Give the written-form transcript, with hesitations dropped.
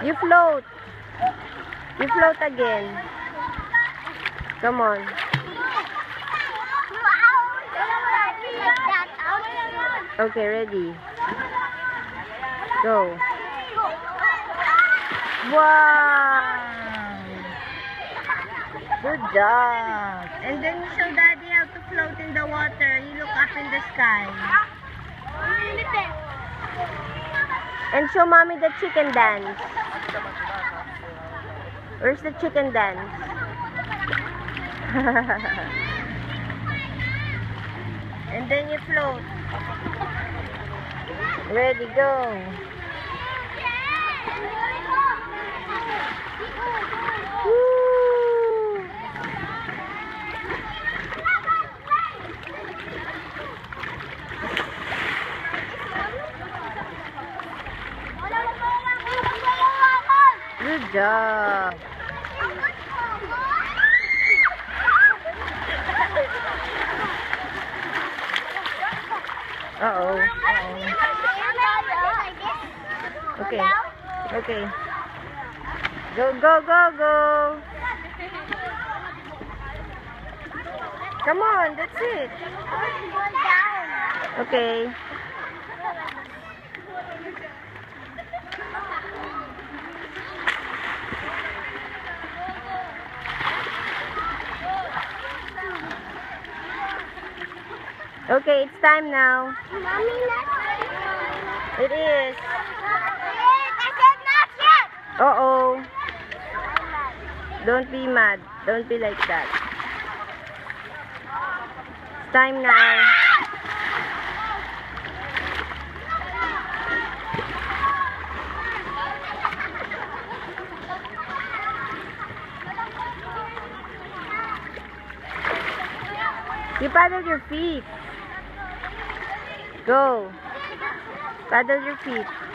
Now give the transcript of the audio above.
You float. You float again. Come on. Okay, ready. Go. Wow! Good job. And then you show Daddy how to float in the water. You look up in the sky. And show Mommy the chicken dance. Where's the chicken dance? And then you float. Ready, go. Woo. Good job. Uh-oh. Okay. Okay. Go, go, go, go. Come on, that's it. Okay. Okay, it's time now. Mommy, It is. I said not yet. Uh-oh. Don't be mad. Don't be like that. It's time now. You paddle your feet. Go. Paddle your feet.